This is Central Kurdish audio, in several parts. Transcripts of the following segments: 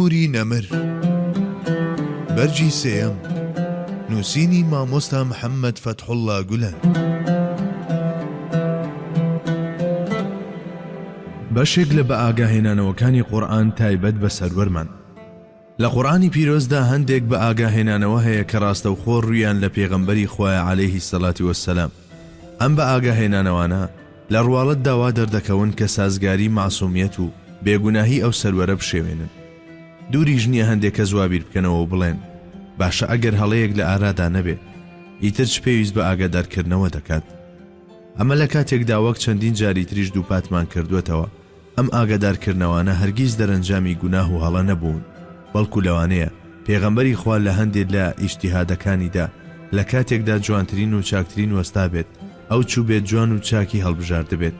نوری نەمر بەرجی سێیەم نووسینی مامۆستا محەممەد فەتحوڵڵا گولەن بەشێک لە بە ئاگاهێنانەوەکانی قورئان تایبەت بە سەروەرمان. لە قورئانی پیرۆزدا هەندێک بە ئاگاهێنانەوە هەیە کە ڕاستەوخۆ ڕوویان لە پێغەمبەری خوایە عەلەیهی سەڵاتی وەسسەلام. ئەم بە ئاگاهێنانەوانە لە ڕواڵەت داوا دەردەکەون کە سازگاری معسوومیەت و بێگوناهی ئەو سەروەرە بشێوێنن. دووریش نییە هەندێک کە زوابیر بکەنەوە و بڵێن باشە ئەگەر هەڵەیەک لە ئارادا نەبێ ئیتر چ پێویست بە ئاگادارکردنەوە دەکات. ئەمە لە کاتێکدا وەک چەندین جاری تریش دووپاتمان کردوێتەوە ئەم ئاگادارکردنەوەانە هەرگیز دەرەنجامی گوناه و هەڵە نەبوون، بەڵکو لەوانەیە پێغەمبەری خوا لە هەندێک لە ئیجتیهادەکانیدا لە کاتێکدا جوانترین و چاکترین وەستا بێت ئەو چوو بێت جوان و چاکی هەڵبژاردبێت.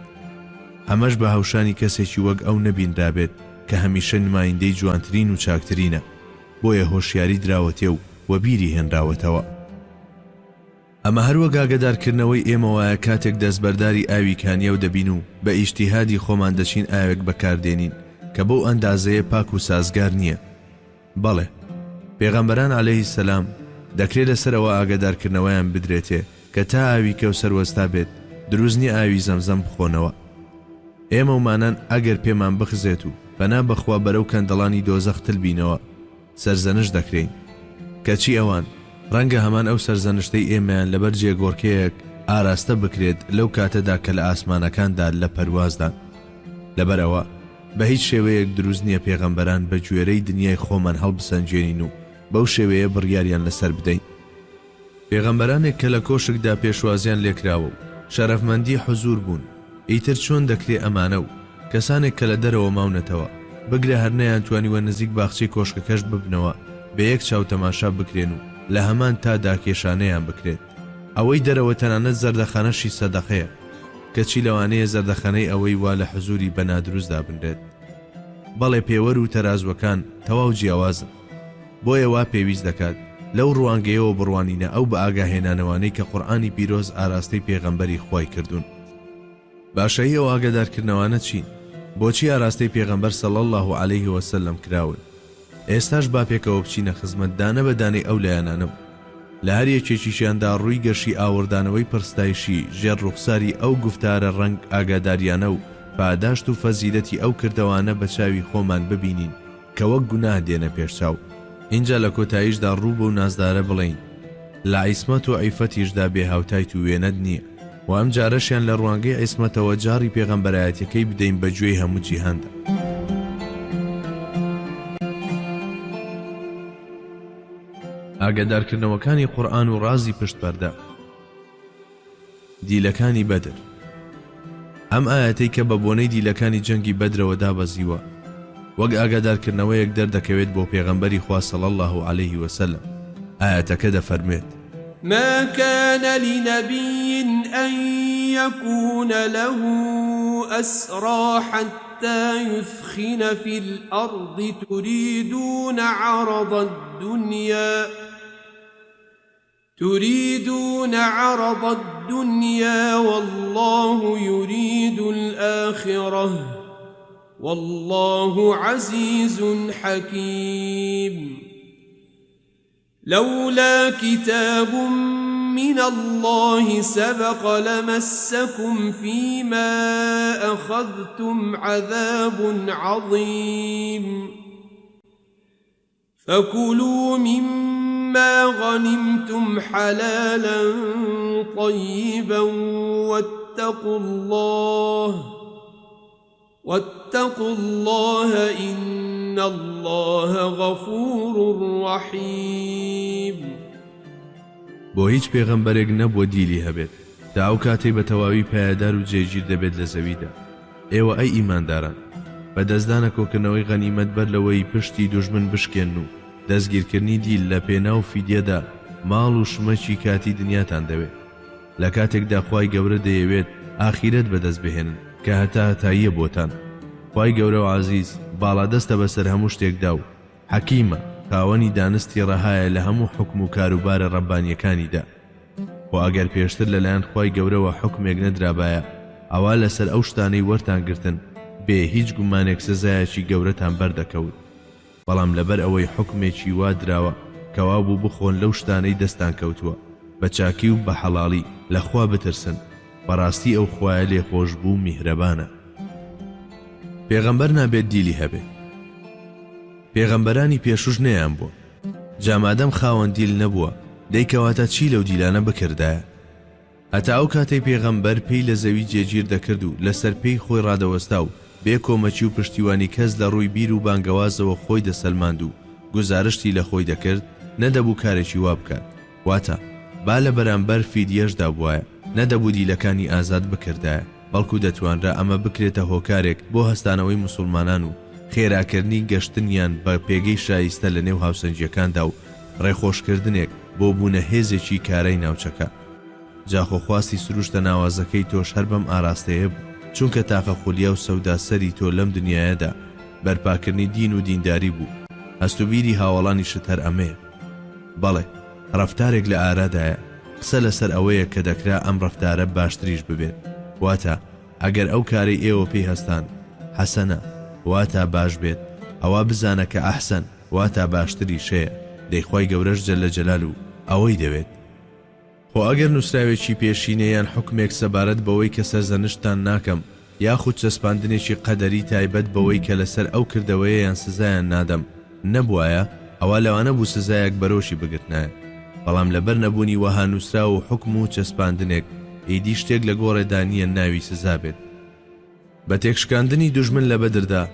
ئەمەش بە هەوشانی کەسێکی وەک ئەو نەبیندرابێت کە هەمیشە نمایندەی جوانترین و چاکترینە، بۆیە هۆشیاری دراوەتێ و وەبیری هێنراوەتەوە. ئەمە هەروەک ئاگادارکردنەوەی ئێمە وایە کاتێک دەستبەرداری ئاوی کانیەو دەبین و بە ئیجتیهادی خۆمان دەچین ئاوێک بەکاردێنین کە بەو ئەندازەیە پاک و سازگار نییە. بەڵێ پێغەمبەران عەلەیهی سەلام دەکرێت لەسەرەوە ئاگادارکردنەوەیان بدرێتێ کە تا ئاوی کەوسەر وەستا بێت دروست نییە ئاوی زەمزەم بخۆنەوە. ئێمە ومانان ئەگەر پێمان بخزێت و بەنا بەخوا بەرەو کەندەڵانی دۆزەخ تلبینەوە سەرزەنش دەکرێین، کەچی ئەوان ڕەنگە هەمان ئەو سەرزەنشتەی ئێمەیان لەبەر جێگۆڕکەیەک ئاراستە بکرێت لەو کاتەدا کە لە ئاسمانەکاندا لە پەروازدان. لەبەرەوە بە هیچ شێوەیەک دروست نییە پێغەمبەران بە گوێرەی دنیای خۆمان هەڵبسەنجێنین و بەو شێوەیە بڕیاریان لەسەر بدەین. پێغەمبەرانێک کە لە کۆشکدا پێشوازیان لێکراوە و شەرەفمەندی حوزور بوون، ئیتر چۆن دەکرێ ئەمانە و کەسانێک کە لە دەرەوە ماونەتەوە بگرە هەر نەیانتوانیوە نزیک باخچەی کۆشکەکەش ببنەوە بە یەک چاو تەماشا بکرێن و لە هەمان تا داکێشانەیان بکرێت. ئەوەی دەرەوە تەنانەت زەردەخانەشی سەدەقەیە، کەچی لەوانەیە زەردەخانەی ئەوەی وا لە حزوری بەنادروستدا بنرێت. بەڵێ پێوەر و تەرازوەکان تەواو جیاوازن، بۆیە وا پێویست دەکات لەو ڕوانگەیەوە بڕوانینە ئەو بە ئاگاهێنانەوانەی کە قورئانی پیرۆز ئاراستەی پێغەمبەری خوای کردوون. باشایی ئەو ئاگادارکردنەوانە چین؟ بۆچی ئاراستەی پێغەمبەر صلی الله علیه وسلم کراون؟ ئێستاش با پێکەوە بچینە خزمەت دانە بە دانەی ئەو لایەنانە و لە هەر یەکێکیشیاندا ڕووی گەشی ئاوردانەوەی پرستایشی ژێر ڕوخساری ئەو گفتارە ڕەنگ ئاگاداریانە و پاداشت و فەزیلەتی ئەو کردەوانە بە چاوی خۆمان ببینین کە وەک گوناه دێنە پێشچاو. اینجا لە کۆتاییشدا ڕوو بە و نازدارە بڵین لە عیسمەت و عیفەتیشدا بێ هاوتایت و وێنەت نییە و ئەم جارەشیان لە ڕوانگەی عیسمەتەوە جاری پێغەمبەرایەتەکەی بدەین بە گوێی هەموو جیهاندا. ئاگادارکردنەوەکانی قورئان و ڕازی پشتپەردە. دیلەکانی بەدر. ئەم ئاەتەی کە بە بۆنەی دیلەکانی جەنگی بەدرەوە دابەزیوە وەک ئاگادارکردنەوەیەک دەردەکەوێت بۆ پێغەمبەری خوا صلی الله علیه وسلم. ئاەتەکە دەفەرمێت ما كان لنبي أن يكون له أسرى حتى يثخن في الأرض تريدون عرض الدنيا والله يريد الآخرة والله عزيز حكيم. لولا كتاب من الله سبق لمسكم فيما أخذتم عذاب عظيم. فكلوا مما غنمتم حلالا طيبا واتقوا الله إن الله غفور رحيم. بۆ هیچ پێغەمبەرێک نەبووە دیلی هەبێت تا ئەو کاتەی بە تەواوی پایدار و جێگیر دەبێت لە زەویدا. ئێوە ئەی ئیمانداران بەدەستدانە کۆکردنەوەی غەنیمەت بەر لەوەی پشتی دوژمن بشکێن و دەستگیرکردنی دیل لە پێناو فیدیەدا ماڵ و شمەکی کاتی دنیاتان دەوێت. لە کاتێکدا خوای گەورە دەیەوێت ئاخیرەت بەدەست بهێنن کە هەتا هەتاییە بۆتان. خوای گەورە و عەزیز باڵادەستە بەسەر هەموو شتێکدا و حەکیمە، خاوەنی دانستی ڕەهایە لە هەموو حکم و کاروبارە ڕەبانیەکانیدا. و ئەگەر پێشتر لەلایەن خوای گەورەوە حکمێک نەدرابایە ئەوا لەسەر ئەو شتانەی وەرتان گرتن بێ هیچ گومانێک سزایەکی گەورەتان بەردەکەوت. بەڵام لەبەر ئەوەی حکمێکی وا دراوە کەوا بوو بخۆن لەو شتانەی دەستان کەوتووە بە چاکی و بە حەڵاڵی لەخوا بترسن بەڕاستی ئەو خوایە لێخۆش بوو میهرەبانە. پێغەمبەر نابێت دیلی هەبێت. پێغەمبەرانی پێشوش نەیان بووە. جامادەم خاوەن دیل نەبووە دەیکەواتە چی لەو دیلانە بکردایە؟ هەتا ئەو کاتەی پێغەمبەر پێی لە زەوی جێگیر دەکرد و لەسەر پێی خۆی ڕادەوەستا و بێ کۆمەچی و پشتیوانی کەس لە ڕووی بیر و بانگەوازەوە خۆی دەسەلماند و گوزارشتی لە خۆی دەکرد نەدەبوو کارێکی وا بکات. واتە با لە بەرامبەر فیدیەشدا بووایە نەدەبوو دیلەکانی ئازاد بکردایە بەڵکو دەتوانرا ئەمە بکرێتە هۆکارێک بۆ هەستانەوەی مسلمانان و خێراکردنی گەشتنیان بە پێگەی شایستە لە نێو هاوسەنگیەکاندا و ڕێخۆشکردنێک بۆ بوونە هێزێکی کارەی ناوچەکە. جاخۆخواستی سروشتە ناوازەکەی تۆش هەر بەم ئاراستەیە بوو چونکە تاقە خولیا و سەوداسەری تۆ لەم دنیایەدا بەرپاکردنی دین و دینداری بوو. هەستوبیری هاوڵانی شت هەر ئەمەیە. بەڵێ ڕەفتارێک لە ئارادایە قسە لەسەر ئەوەیە کە دەکرا ئەم ڕەفتارە باشتریش ببێت. واتە ئەگەر ئەو کارەی ئێوە پێی هەستان حەسەنە واتە باش بێت ئەوە بزانە کە ئەحسەن واتە باشتری شەیە دەیخوای گەورەش جەلە جەلال و ئەوەی دەوێت. خۆ ئەگەر نووسراوێکی پێشینەیان حکمێک سەبارەت بەوەی کە سەرزەنشتان ناکەم یاخود چەسپاندنێکی قەدەری تایبەت بەوەی کە لەسەر ئەو کردەوەیان سزایان نادەم نەبوایە ئەوە لەوانە بوو سزایەک بەرۆشی بگرتنایە. بەڵام لەبەر نەبوونی وەها نووسرا و حکم و چەسپاندنێک ئیدی شتێک لە گۆڕێدانیە ناوی سزا بێت. بە تێکشکاندنی دوژمن لە بەدردا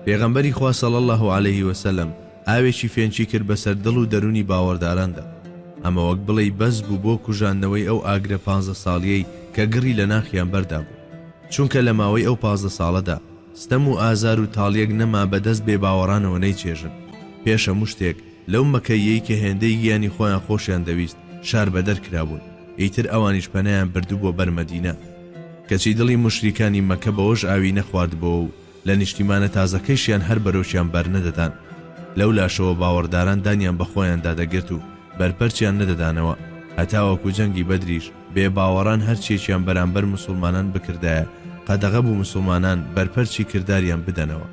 پێغەمبەری خوا صلی الله علیه وسلم ئاوێکی فێنچی کرد بەسەر دڵ و دەرونی باوەڕداراندا. ئەمە وەک بڵێ بەس بوو بۆ کوژاندنەوەی ئەو ئاگرە 15 ساڵیەی کە گڕی لە ناخیان بەردا بوو چونکە لە ماوەی ئەو 15 ساڵەدا ستەم و ئازار و تاڵیەک نەما بەدەست بێ باوەڕانەوە نەیچێژن. پێش هەموو شتێک لەو مەکەیەی کە هێندەی گیانی خۆیان خۆشیان دەویست شار بەدەر کرابوون ئیتر ئەوانیش پەنایان بردوو بۆ بەر مەدینە کەچی دڵی مشریکانی مەکە بەوەش ئاوی نەخواردبەوە و لە نیشتیمانە تازەکەیشیان هەر بەرەوشیان بەرنەدەدان. لەو لاشەوە باوەڕداران دانیان بە خۆیان دادەگرت و بەرپەرچیان نەدەدانەوە هەتاوەکو جەنگی بەدریش بێ باوەڕان هەرچێکیان بەرامبەر مسلمانان بکردایە قەدەغە بوو مسلمانان بەرپەرچی کرداریان بدەنەوە.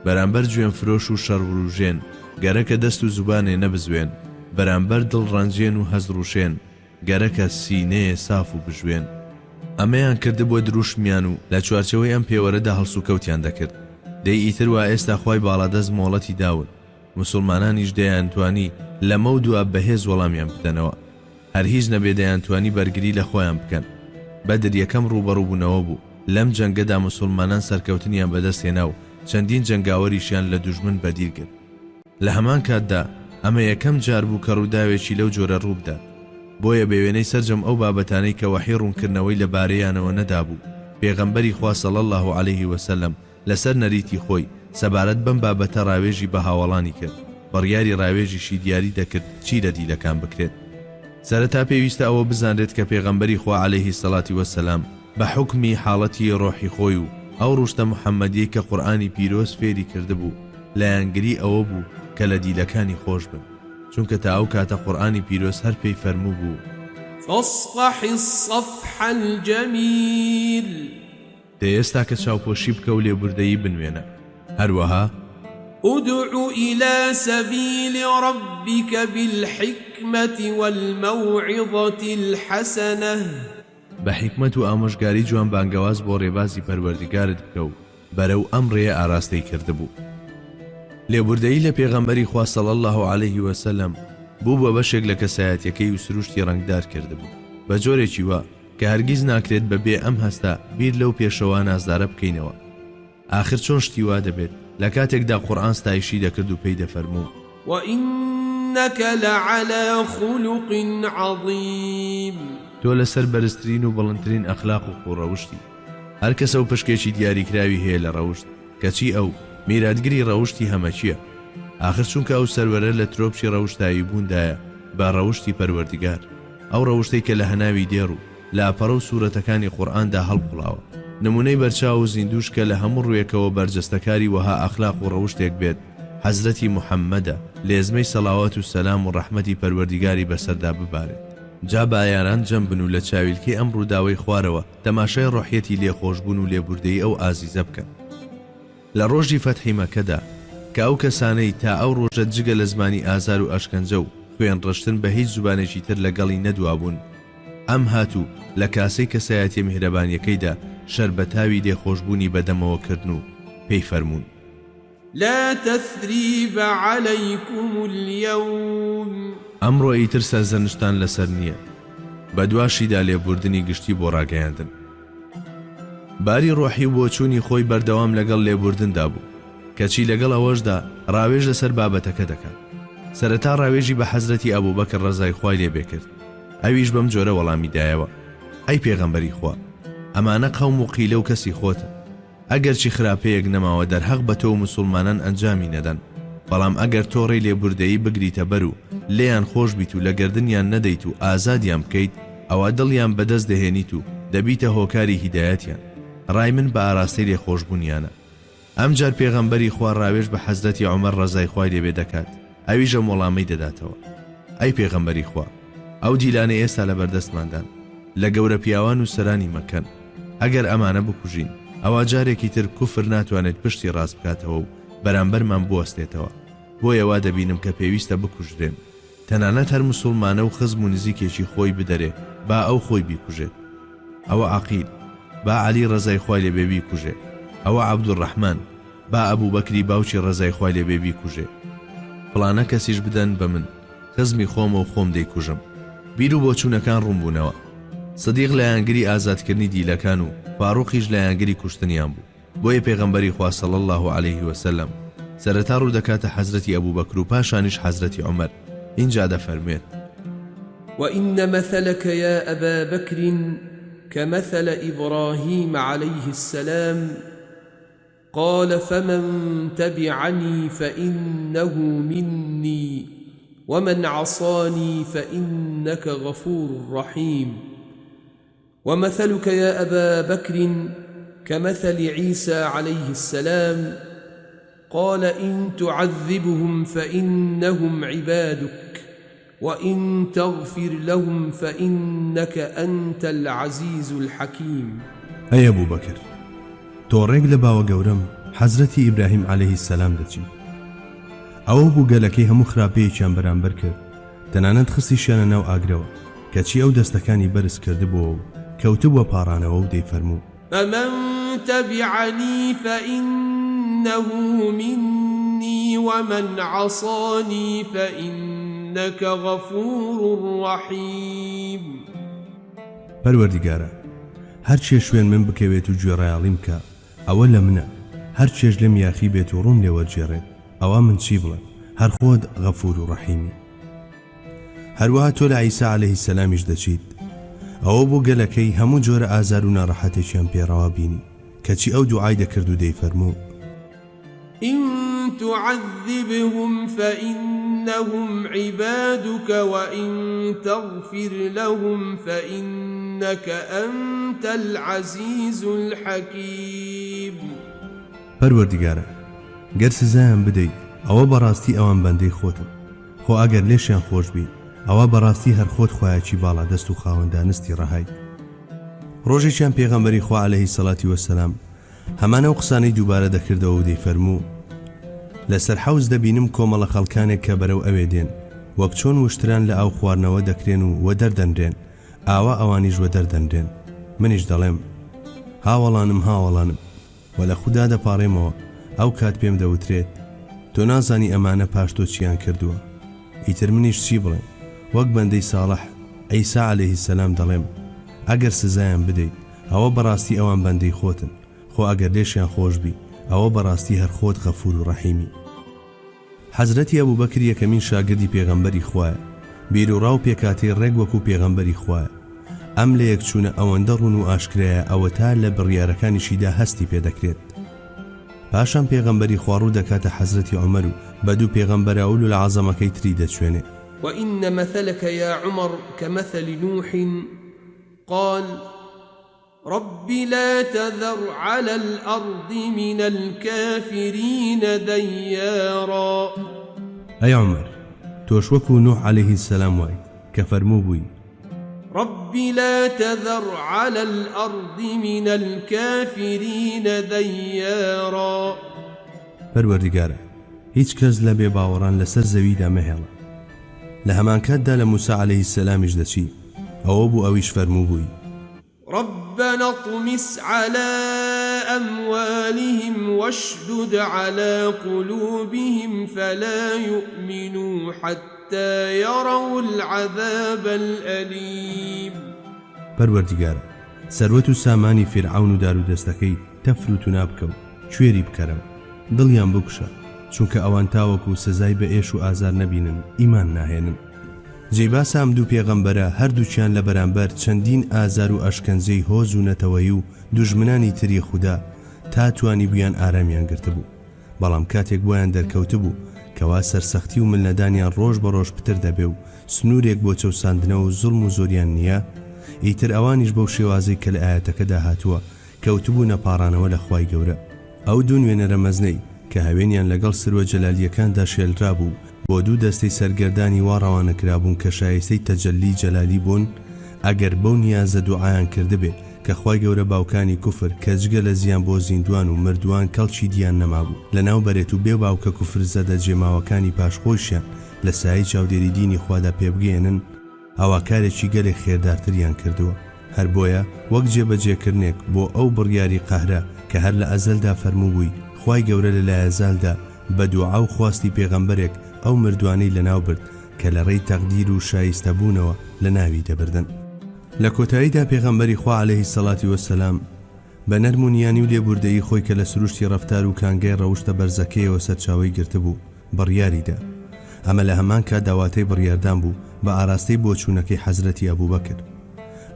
بەرامبەر گوێن فرۆش و شەڕوروژێن گەرەکە دەست و زوبانێ نەبزوێن بەرامبەر دڵڕەنجێن و هەزڕوشێن گەرەکە سینەیە صاف و بژوێن. ئەمەیان کرد بۆ دروشمیان و لە چوارچەوەی ئەم پێوەرەدا هەڵسو کەوتیان دەکرد. دەی ئیتر وا ئێستا خوای باڵادەست مۆڵەتی داون مسلمانانیش دەیانتوانی لەمە و دووە بەهێز وەڵامیان بدەنەوە هەر هیچ نەبێ دەیانتوانی بەرگری لە خۆیان بکەن. بەدر یەکەم ڕوبەڕووبوونەوە بوو لەم جەنگەدا مسلمانان سەرکەوتنیان بەدەستێنا و چەندین جەنگاوەریشیان لە دوژمن بەدیر کرد. لە هەمان کاتدا ئەمە یەکەم جار بوو کە ڕووداوێکی لەو جۆرە ڕووبدا. بۆیە بەوێنەی سەرجەم ئەو بابەتانەی کە وەحی ڕوونکردنەوەی لەبارەیانەوە نەدابوو پێغەمبەری خوا صلی الله علیه وسلم لەسەر نەریتی خۆی سەبارەت بەم بابەتە ڕاوێژی بە هاوڵانی کرد. بڕیاری ڕاوێژیشی دیاری دەکرد چی لە دیلەکان بکرێت. سەرەتا پێویستە ئەوە بزانرێت کە پێغەمبەری خوا عەلەیهی سەڵاتی وەسەلام بە حکمی حاڵەتی ڕۆحی خۆی و ئەو ڕوشتە محەممەدیەی کە قورئانی پیرۆز فێری کردبوو لایەنگری ئەوە بوو کە لە دیلەکانی خۆش بن چونکە تا ئەو کاتە قورئانی پیرۆز هەر پێی فەرموو بوو فاصفح الصفح الجميل دەیەستا کە چاوپۆشی بکە و لێبوردەیی بنوێنە. هەروەها ادع إلى سبيل ربك بالحكمة والموعظة الحسنة بە حکمت و ئامۆژگاری جوان بانگەواز بۆ ڕێبازی پەروەردگارت بکە و بەرەو ئەم ڕێیە ئاراستەی کردبوو. لێبوردەیی لە پێغەمبەری خوا صلی الله علیه وسلم بوو بە بەشێک لە کەسایەتیەکەی و سروشتی ڕەنگدار کردبوو بە جۆرێکی وا کە هەرگیز ناکرێت بەبێ ئەم هەستا بیر لەو پێشەوە نازدارە بکەینەوە. آخر چۆن شتی وا دەبێت لە کاتێکدا قورئان ستایشی دەکرد و پێی دەفەرموو وإنك لعلى خلق عظيم تۆ لەسەر بەرزترین و بەڵندترین ئەخلاق و خۆڕەوشتی. هەر کەسە و پشکێکی دیاریکراوی هەیە لە ڕەوشت کەچی ئەو میراتگری ڕەوشتی هەمەچیە. آخر چونکە ئەو سەروەرە لە ترۆپشی ڕەوشتایی بووندایە بە ڕەوشتی پەروەردگار ئەو ڕەوشتەی کە لە هەناوی دێڕ و لاپەڕە و سوورەتەکانی قورئاندا هەڵبڵاوە. نمونەی بەرچاو و زیندوش کە لە هەموو ڕوویەکەوە بەرجەستەکاری وەها ئەخلاق و ڕەوشتێک بێت حەزرەتی موحەممەدە لێزمەی سەڵاوات و سەلام و ڕەحمەتی پەروەردگاری بەسەردا ببارێت. جا بایاران جەمبن و لە چاویلکەی ئەم ڕووداوەی خوارەوە تەماشای ڕۆحیەتی لێخۆشبوون و لێبوردەی ئەو ئازیزە بکەن. لە ڕۆژی فەتحی مەکەدا کە ئەو کەسانەی تا ئەو ڕۆژە جگە لە زمانی ئازار و ئەشکەنجە و خوێن ڕشتن بە هیچ زوبانێکی تر لەگەڵی نەدوابوون ئەم هاتوو لە کاسەی کەسایەتی میهرەبانیەکەیدا شەربەتاوی لێخۆشبوونی بەدەمەوەکردن و پێی فەرموون لا تثريب عليكم اليوم ئەمڕۆ ئیتر سەرزەنشتان لەسەر نییە بەدواشیدا لێبوردنی گشتی بۆ ڕاگەیاندن باری ڕۆحی بۆ چوونی خۆی بەردەوام لەگەڵ لێبوردندا بوو کەچی لەگەڵ ئەوەشدا ڕاوێژ لەسەر بابەتەکە دەکات سەرەتا ڕاوێژی بە حەزرەتی ئەبوبەکر ڕەزای خوای لێبێ کرد ئەویش بەم جۆرە وەڵامی دایەوە ئەی پێغەمبەری خوا ئەمانە قەوم و قیلە و کەسی خۆتن ئەگەرچی خراپەیەک نەماوە دەرهەق بە تۆ و موسڵمانان ئەنجامی نەدەن بەڵام ئەگەر تۆڕی لێبوردەیی بگریتە بەر و لێیان خۆش بیت و لە گردنیان نەدەیت و ئازادیان بکەیت ئەوە دڵیان بەدەست دەهێنیت و دەبیتە هۆکاری هیدایەتیان ڕای من بە ئاراستەی لێخۆشبوونیانە ئەمجار پێغەمبەری خوا ڕاوێژ بە حەزرەتی عومەر ڕەزای خوای لێبێ دەکات ئەویش ئەم وەڵامەی دەداتەوە ئەی پێغەمبەری خوا ئەو دیلانە ئێستا لە بەردەستماندان لە گەورە پیاوان و سەرانی مەکەن ئەگەر ئەمانە بکوژین ئەوە جارێکی تر کوفر ناتوانێت پشتی ڕاست بکاتەوە و بەرامبەرمان بوەستێتەوە بۆیە وا دەبینم کە پێویستە بکوژرێن تەنانەت هەر موسڵمانە و خزم و نزیکێکی خۆی بدەرێ با ئەو خۆی بیکوژێت ئەوە عەقیل با عەلی ڕەزای خوای لێبێ بیکوژێ ئەوە عەبدوڕەحمان با ئەبوو بەکری باوکی ڕەزای خوای لێبێ بیکوژێ فڵانە کەسیش بدەن بە من خزمی خۆمە و خۆم دەیکوژم بیر و بۆچوونەکان ڕوونبوونەوە سدیق لە یانگری ئازادکردنی دیلەکان و فاڕوقیش لە یانگری کوشتنیان بوو بۆیە پێغەمبەری خوا صلی الله عليه وسلم سەرەتا ڕوو دەکاتە حەزرەتی ئەبوبەکر و پاشانیش حەزرەتی عومەر اینجا دەفەرمێت وإن مثلك يا أبا بكر كمثل إبراهيم عليه السلام قال فمن تبعني فإنه مني ومن عصاني فإنك غفور رحيم ومثلك يا أبا بكر كمثل عيسى عليه السلام قال إن تعذبهم فإنهم عبادك وإن تغفر لهم فإنك أنت العزيز الحكيم أي أبو بكر تۆڕێک لە باوە گەورەم حەزرەتی ئیبراهیم عليه السلام دەچی ئەوە بوو گەلەکەی هەموو خراپەیەکیان بەرامبەر کرد تەنانەت خستیشیانە ناو ئاگرەوە کەچی ئەو دەستەکانی بەرز کردبووە و کەوتبووە پاڕانەوە و دەیفەرموو فمن تبعني فإنه مني ومن عصاني فإنك غفور رحيم پەروەردیگارە هەرچێ شوێن من بکەوێت و گوێڕایاڵیم بکە ئەوە لە منە هەرچێش لەم یاخی بێت و ڕوون لێوەرجێڕێت ئەوە من چی بڵێم هەر خۆت غەفور و ڕەحیمی هەروەها تۆ لە عیسا عەلەیهی سەلامیش دەچیت ئەوە بۆ گەلەکەی هەموو جۆرە ئازار و ناڕەحەتێکیان پێڕەوا بینی کەچی ئەو دوعای دەکرد و دەیفەرموو إن تعذبهم فإنهم عبادك وإن تغفر لهم فإنك أنت العزيز الحكيم پەروەردیگارە گەر سزایان بدەیت ئەوە بەڕاستی ئەوان بەندەی خۆتن خۆ ئەگەر لێشیان خۆش بیت ئەوە بەڕاستی هەر خۆت خۆیاکی باڵا دەست و خاوەندانستی ڕەهایی ڕۆژێکیان پێغەمبەری خوا عەلەیهی سەڵاتی وەسەلام هەمانە و قسانەی دووبارە دەکردەوە و دەیفەرموو لەسەر حەوز دەبینم کۆمەڵە خەڵکانێک کە بەرەو ئەوێ دێن وەک چۆن وشتران لە ئاو خواردنەوە دەکرێن و وە دەردەنرێن ئاوا ئەوانیش وە دەردەنرێن منیش دەڵێم هاوەڵانم هاوەڵانم و لە خودا دەپاڕێمەوە ئەو کات پێم دەوترێت تۆ نازانی ئەمانە پاش تۆ چیان کردووە ئیتر منیش چی بڵێم وەک بەندەی ساڵح عیسا عەلەیهی سەلام دەڵێم ئەگەر سزایان بدەیت ئەوە بەڕاستی ئەوان بەندەی خۆتن خۆ ئەگەر لێشیان خۆش بی ئەوە بەڕاستی هەر خۆت غەفور و ڕەحیمی حەزرەتی ئەبوبەکر یەکەمین شاگردی پێغەمبەری خوایە بیر و ڕاو پێکاتێ ڕێک وەکو پێغەمبەری خوایە ئەم لە یەکچوونە ئەوەندە ڕوون و ئاشکرایە ئەوە تا لە بڕیارەکانیشیدا هەستی پێدەکرێت پاشان پێغەمبەری خوا ڕوو دەکاتە حەزرەتی عومەر و بەدوو پێغەمبەرە ئەول و لە عەزەمەکەی تری دەچوێنێ وإن مثلك يا عمر كمثل نوح قال رب لا تذر على الأرض من الكافرين ديارا أي عمر توشوكو نوح عليه السلام وايد كفرمو بوي رب لا تذر على الأرض من الكافرين ديارا پەروەردیگارە هیچ کەس لە بێ باوەڕان لەسەر زەویدا مەهێڵە. لە هەمان کاتدا لە موسا عەلەیهی سەلامیش دەچی، ئەوە بوو ئەویش فەرموو بووی: ربنا اطمس على أموالهم واشدد على قلوبهم فلا يؤمنوا حتى يروا العذاب الأليم. پەروەردیگارە، سەروەت و سامانی فیرعەون و دار و دەستەکەی تەفروت و نابکە و کوێری بکەرەوە، دڵیان بکوشە، چونکە ئەوان تاوەکو سزای بە ئێش و ئازار نەبینن، ئیمان ناهێنن. جێباسە ئەم دوو پێغەمبەرە هەردووچیان لە بەرامبەر چەندین ئازار و ئەشکەنجەی هۆز و نەتەوەی و دوژمنانی تری خوددا تا توانی بویان ئارامیان گرتبوو. بەڵام کاتێک بۆیان دەرکەوت بوو کەوا سەرسەختی و ملنەدانیان ڕۆژ بە ڕۆژ پتر دەبێ و سنوورێک بۆ چەوساندنەوە و زوڵم و زۆریان نییە، ئیتر ئەوانیش بەو شێوازەی کە لە ئاەتەکەدا هاتووە کەوتبوو نەپاڕانەوە لە خوای گەورە. ئەو دوو نوێنەرە مەزنەی کە هەوێنیان لەگەڵ سروە جەلالیەکاندا شێلرا بوو بۆ دوو دەستەی سەرگەردانی وا ڕەوانەکرابوون کە شایستەی تەجەلی جەلالی بوون، ئەگەر بەو نیازە دوعایان کردبێ کە خوای گەورە باوکانی کوفر کە جگە لە زیان بۆ زیندوان و مردووان کەڵکی دیان نەمابوو لەناو بەرێت و بێ باوکە کوفر زەدە جێماوەکانی پاشخۆشیان لە سایی چاودێری دینی خوادا پێبگەێنن، هاواکارێکی گەلێک خێردارتریان کردووە. هەر بۆیە وەک جێبەجێکردنێک بۆ ئەو بڕیاری قەهرە کە هەر لە ئەزەلدا فەرموو بووی خوای گەورە لە لایەزالدا بە دوعا و خواستی پێغەمبەرێک ئەو مردوانەی لەناو برد کە لە ڕێی تەقدیر و شایستەبوونەوە لە ناوی دەبردن. لە کۆتاییدا پێغەمبەری خوا عەلەیهی سەڵاتی وەسەلام بە نەرمونیانی و لێبوردەیی خۆی کە لە سروشتی ڕەفتار و کانگەی ڕەوشتە بەرزەکەیەوە سەرچاوەی گرتبوو بڕیاریدا. ئەمە لە هەمان کات داواتەی بڕیاردان بوو بە ئاراستەی بۆچوونەکەی حەزرەتی ئەبوبەکر.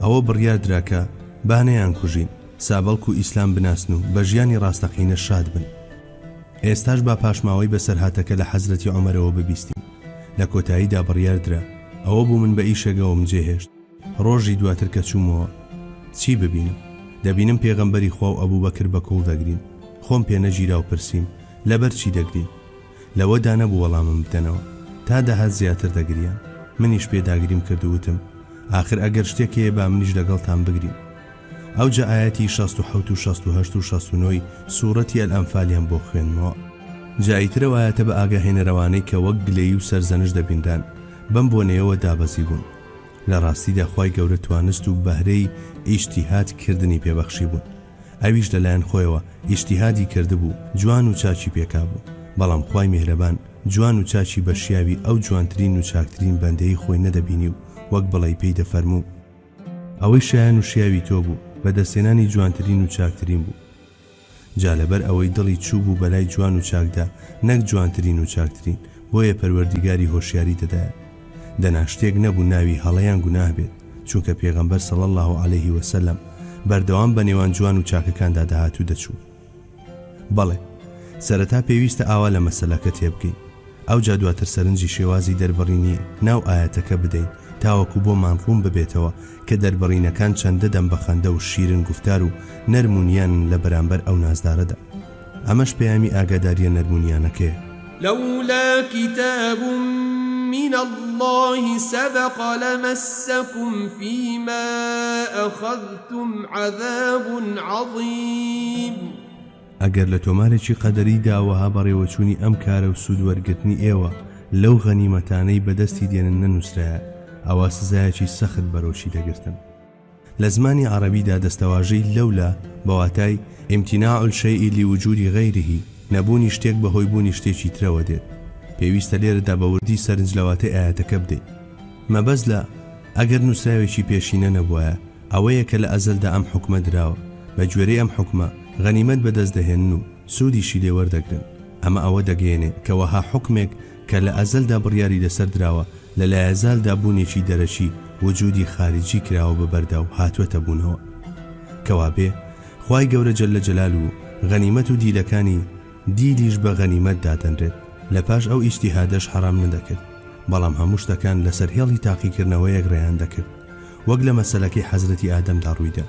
ئەوە بڕیار دراکە بانەیان کوژین، سابەڵک و ئیسلام بناسن و بە ژیانی ڕاستەقینە شاد بن. ئێستاش با پاشماوەی بەسەر هاتەکە لە حەزرەتی عومەرەوە ببیستین. لە کۆتاییدا بڕیاردرا ئەوە بوو من بە ئیشەگەوم جێهێشت. ڕۆژی دواتر کە چوومەوە چی ببینم؟ دەبینم پێغەمبەری خوا و ئەبوبەکر بە کۆڵ دەگرین. خۆم پێ نەگیرا و پرسییم لەبەر چی دەگرین؟ لەوەدا نەبوو وەڵامم بدەنەوە، تا دەهات زیاتر دەگریان. منیش پێداگریم کردووتم ئاخر ئەگەر شتێکەیە با منیش لەگەڵتان بگریم. ئەوجا ئاەتی 67 و 68 و 69 سوورەتی ئەلئەنفالیان بۆ خوێنمەوە. جاییترەوە ئاەتە بە ئاگاهێنەرەوانەی کە وەک گلەیی و سەرزەنش دەبیندان بەم بۆنەیەوە دابەزی بوون. لە ڕاستیدا خوای گەورە توانست و بەهرەی ئیجتیهاد کردنی پێبەخشی بوون. ئەویش لەلایەن خۆیەوە ئیجتیهادی کردبوو، جوان و چاچی پێکابوو. بەڵام خوای میهرەبان جوان و چاچی بەشیاوی ئەو جوانترین و چاکترین بەندەی خۆی نەدەبینی و وەک بڵێ پێی دەفەرموو ئەوەی شایان و شیاوی تۆ بوو بەدەستێنانی جوانترین و چاکترین بوو. جا لەبەر ئەوەی دڵی چوو بوو بەلای جوان و چاکدا نەک جوانترین و چاکترین، بۆیە پەروەردیگاری هۆشیاری دەدایە. دەنا شتێک نەبوو ناوی هەڵەیان گوناه بێت، چونکە پێغەمبەر صلی الله علیه وسلم بەردەوام بە نێوان جوان و چاکەکاندا داهات و دەچوو. بەڵێ سەرەتا پێویستە ئاوا لە مەسەلەکە تێبگەین، ئەو جا دواتر سەرنجی شێوازی دەربڕینی ناو ئاەتەکە بدەین تاوەکو بۆ مانڕوون ببێتەوە کە دەربڕینەکان چەندە دەم بەخەندە و شیرن گفتار و نەرمونیان لە بەرامبەر ئەو نازدارەدا. ئەمەش پەیامی ئاگاداریە نەرمونیانەکەیە. لولا كتاب من الله سبق لمسكم فيما أخذتم عذاب عظيم. ئەگەر لە تۆمارێکی قەدەری داوەها بەڕێوەچوونی ئەم کارە و سوودوەرگرتنی ئێوە لەو غەنیمەتانەی بەدەستی دێنن نەنووسرایە، ئەوە سزایەکی سەخت بەرۆشی دەگرتن. لە زمانی عەرەبیدا دەستەواژەی لەولا بەواتای ئیمتیناع الشەیء لوجودی غەیرهی، نەبوونی شتێک بەهۆی بوونی شتێکی ترەوە دێت. پێویستە لێرەدا بەوردی سەرنج لەواتەی ئاەتەکە بدەیت. مەبەست لە ئەگەر نووسراوێکی پێشینە نەبووە ئەوەیە کە لە ئەزەلدا ئەم حوکمە دراوە، بە گوێرەی ئەم حوکمە غەنیمەت بەدەست دەهێنن و سوودیشی لێوەردەگرن. ئەمە ئەوە دەگەێنێ کە وەها حوکمێک کە لە ئەزەلدا بڕیاری لەسەر دراوە لە لایەزالدا بوونێکی دەرەچی وجودی خارجی کراوە بەبەردا و هاتووەتە بوونەوە. کەوابێ خوای گەورە جەلە جەلال و غەنیمەت و دیلەکانی دیلیش بە غەنیمەت دادەنرێت، لە پاش ئەو ئیجتیهادەش حەرام نەدەکرد، بەڵام هەموو شتەکان لەسەر هێڵی تاقیکردنەوەیەک ڕێیان دەکرد، وەک لە مەسەلەکەی حەزرەتی ئادەمدا ڕوویدا.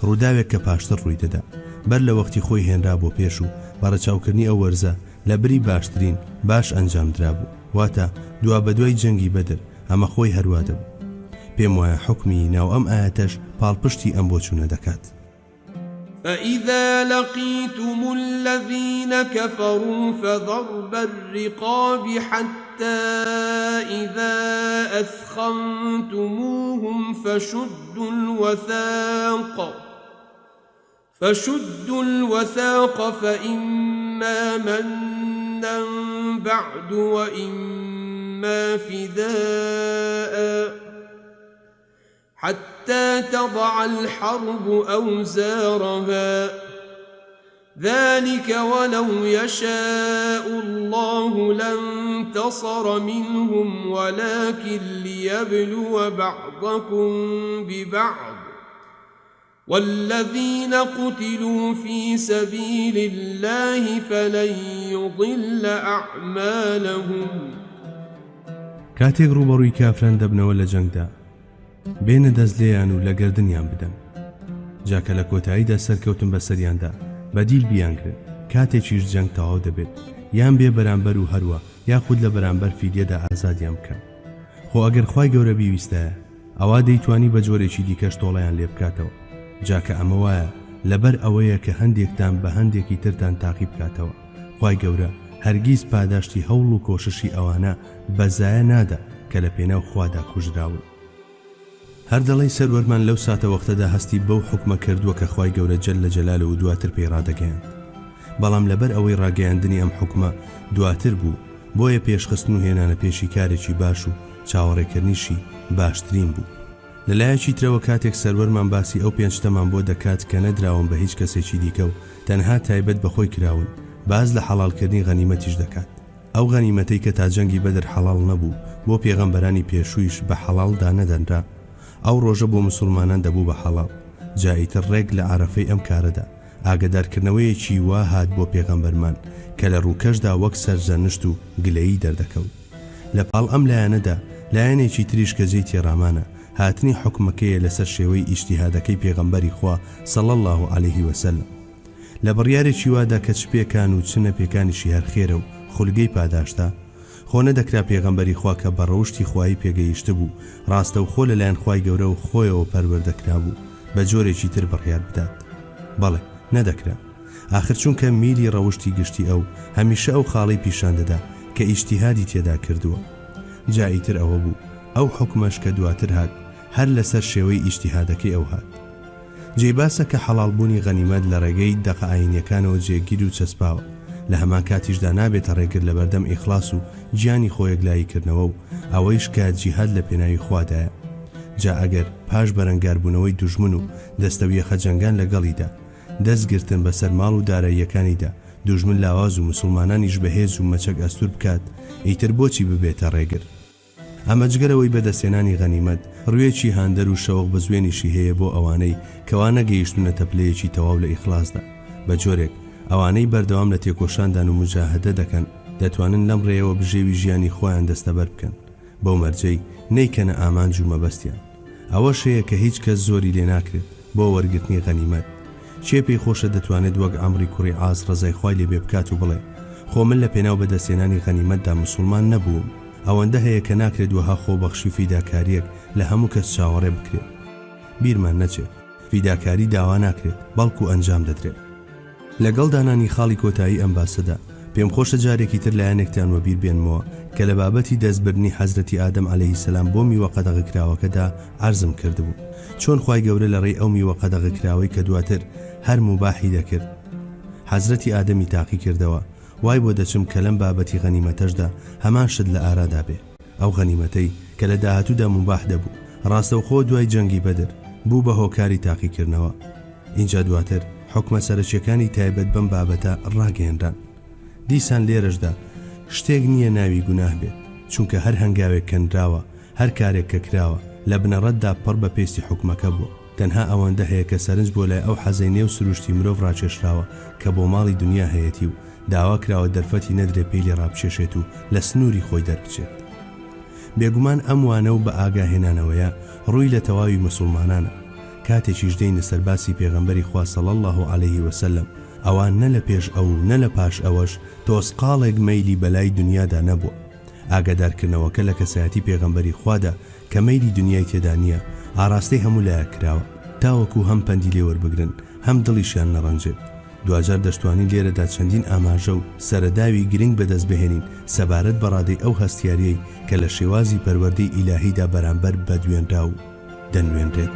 ڕووداوێک کە پاشتر ڕووی دەدا بەر لە وەختی خۆی هێنرا بۆ پێش و بەڕەچاوکردنی ئەو وەرزە لە بری باشترین باش ئەنجام درابوو، واتە دوا بەدوای جەنگی بەدر ئەمە خۆی هەروە دەبوو. پێم وایە حوکمی ناو ئەم ئاەتەش پاڵپشتی ئەم بۆچوونە دەکات. فإذا لقيتم الذين كفروا فضرب الرقاب حتى إذا أثخنتموهم فشدوا الوثاق فإما منا بعد وإما فداء حتى تضع الحرب أوزارها ذلك ولو يشاء الله لانتصر منهم ولكن ليبلو بعضكم ببعض والذين قتلوا في سبيل الله فلن يضل أعمالهم. کاتێک ڕوبەڕووی کافران دەبنەوە لە جەنگدا بێنە دەست لێیان و لە گردنیان بدەن جاکە لە کۆتاییدا سەرکەوتن بە سەریاندا بەدیل بیانگرن کاتێکیش جەنگ تەواو دەبێت یان بێ بەرامبەر و هەروە یاخود لە بەرامبەر فیدیەدا ئازادیان بکەن خۆ ئەگەر خوای گەورە بیویستایە ئەوا دەیتوانی بە جۆرێکی دیکەش تۆڵەیان لێ بکاتەوە جاکە ئەمە وایە لەبەر ئەوەیە کە هەندێکتان بە هەندێکی ترتان تاقی بکاتەوە خوای گەورە هەرگیز پاداشتی هەوڵ و کۆششی ئەوانە بەزایە نادا کە لە پێناو خوادا کوژراون. هەر دەڵێی سەروەرمان لەو ساتە وەختەدا هەستی بەو حکمە کردووە کە خوای گەورە جەل لە جەلالە و دواتر پێی ڕادەگەیاند بەڵام لەبەر ئەوەی ڕاگەیاندنی ئەم حکمە دواتر بوو بۆیە پێشخستن و هێنانە پێشی کارێکی باش و چاوەڕێکردنیشی باشترین بوو. لەلایەکی ترەوە کاتێک سەروەرمان باسی ئەو پێنجتەمان بۆ دەکات کە نەدراون بە هیچ کەسێکی دیکە و تەنها تایبەت بەخۆی کراون باز لە حەڵالکردنی غەنیمەتیش دەکات ئەو غەنیمەتەی کە تا جەنگی بەدر حەڵال نەبوو بۆ پێغەمبەرانی پێشوویش بە حەڵالدا نەدەنرا ئەو ڕۆژە بۆ مسلمانان دەبوو بە حەڵال جاییتر ڕێک لە عەرەفەی ئەم کارەدا ئاگدارکردنەوەیەکی وا هات بۆ پێغەمبەرمان کە لە ڕووکەشدا وەک سەرزەنشت و گلەیی دەردەکەوت لە پاڵ ئەم لایەنەدا لایەنێکی تریش کە جێی تێڕامانە هاتنی حکمەکەیە لەسەر شێوەی ئیجتیهادەکەی پێغەمبەری خوا صلی الله عليه وسلم لە بڕیارێکی وادا کە چ پێکان و چ نەپێکانیشی هەر خێرە و خولگەی پاداشتا خۆ نەدەکرا پێغەمبەری خوا کە بە ڕەوشتی خوایی پێگەیشتە بوو ڕاستە و خۆ لەلایەن خوای گەورە و خۆیەوە پەروەردەکرا بوو بە جۆرێکی تر بڕیار بدات بەڵێ نەدەکرا ئاخر چونکە میری ڕەوشتی گشتی ئەو هەمیشە ئەو خاڵەی پیشان دەدا کە ئیجتیهادی تێدا کردووە جاییتر ئەوە بوو ئەو حکمەش کە دواتر هات هەر لەسەر شێوەی ئیجتیهادەکەی ئەو هات جێباسە کە حەڵالبوونی غەنیمەت لە ڕێگەی دەقە ئاینیەکانەوە جێگیر و چەسپاوە لە هەمان کاتیشدا نابێتە ڕێگر لە بەردەم ئیخلاس و گیانی خۆیەکلاییکردنەوە و ئەوەیش کە جیهاد لە پێناوی خوادایە جا ئەگەر پاش بەرەنگاربوونەوەی دوژمن و دەستەویەخە جەنگان لەگەڵیدا دەستگرتن بەسەر ماڵ و داراییەکانیدا دوژمن لاواز و مسلمانانیش بەهێز و مەچەک ئەستور بکات ئیتر بۆچی ببێتە ڕێگر ئەمە جگەرەوەی بەدەستێنانی غەنیمەت ڕوێکی هاندەر و شەوق بە زوێنیشی هەیە بۆ ئەوانەی کەوا نەگەیشتونەتە پلەیەکی تەواو لە ئیخلاسدا بە جۆرێک ئەوانەی بەردەوام لە تێکۆشاندان و مجاهدە دەکەن دەتوانن لەم ڕێەوە بژێوی ژیانی خۆیان دەستەبەر بکەن بەو مەرجەی نەیکەنە ئامانج و مەبەستیان ئەوە شەیە کە هیچ کەس زۆری لێ ناکرێت بۆ وەرگرتنی غەنیمەت چێ پێی خۆشە دەتوانێت وەک ئەمری کوڕی عاز ڕزای خوای لێ بێ بکات و بڵێ خۆ من لە پێناو بەدەستێنانی غەنیمەتدا مسلمان نەبووم ئەوەندە هەیە کە ناکرێت وەها خۆبەخشی فیداکاریەک لە هەموو کەس چاوەڕێ بکرێت بیرمان نەچێت فیداکاری داوا ناکرێت بەڵکو ئەنجام دەدرێت لەگەڵ دانانی خاڵی کۆتایی ئەم باسەدا پێم خۆشە جارێکی تر لایەنێکتان وە بیر بێنمەوە کە لە بابەتی دەستبردنی حەزرەتی ئادەم عەلەیهی سەلام بۆ میوە قەدەغەکراوەکەدا عەرزم کردبوو چۆن خوای گەورە لە ڕێی ئەو میوە قەدەغەکراوەی کە دواتر هەر موباحی دەکرد حەزرەتی ئادەمی تاقی کردەوە وای بۆ دەچم کە لەم بابەتی غەنیمەتەشدا هەمان شت لە ئارادا بێ ئەو غەنیمەتەی کە لە داهاتوودا موباح دەبوو ڕاستەوخۆ دوای جەنگی بەدر بوو بە هۆکاری تاقیکردنەوە اینجا دواتر حکمە سەرچیەکانی تایبەت بەم بابەتە ڕاگەیەندان دیسان لێرەشدا شتێک نییە ناوی گوناه بێت چونکە هەر هەنگاوێک کەنراوە هەر کارێک کە کراوە لە بنەڕەتدا پڕ بە پێستی حکمەکە بووە تەنها ئەوەندە هەیە کە سەرنج بۆ لای ئەو حەزەی نێو سروشتی مرۆڤ ڕاکێشراوە کە بۆ ماڵی دنیا هەیەتی و داوا کراوە دەرفەتی نەدرێ پێی لێ ڕابچێشێت و لە سنووری خۆی دەربچێت بێگومان ئەم وانە و بە ئاگاهێنانەوەیە ڕووی لە تەواوی مسلمانانە کاتێکیش دەینە سەرباسی پێغەمبەری خوا صلی الله عليه وسلم ئەوان نە لە پێش ئەو نە لە پاش ئەوەش تۆسقاڵێک مەیلی بەلای دنیادا نەبووە ئاگادارکردنەوەکە لە کەسایەتی پێغەمبەری خوادا کە مەیلی دنیای تێدا نییە ئاراستەی هەموو لایە کراوە تاوەکو هەم پەندی لێوەربگرن هەم دڵیشیان نەڕەنجێت. دوجار دەشتوانی لێرەدا چەندین ئاماژە و سەرەداوی گرنگ بەدەست بهێنین سەبارەت بەڕادەی ئەو هەستیاریەی کە لە شێوازی پەروەردەی ئیلاهیدا بەرامبەر بەدوێنرا و دەنوێنرێت.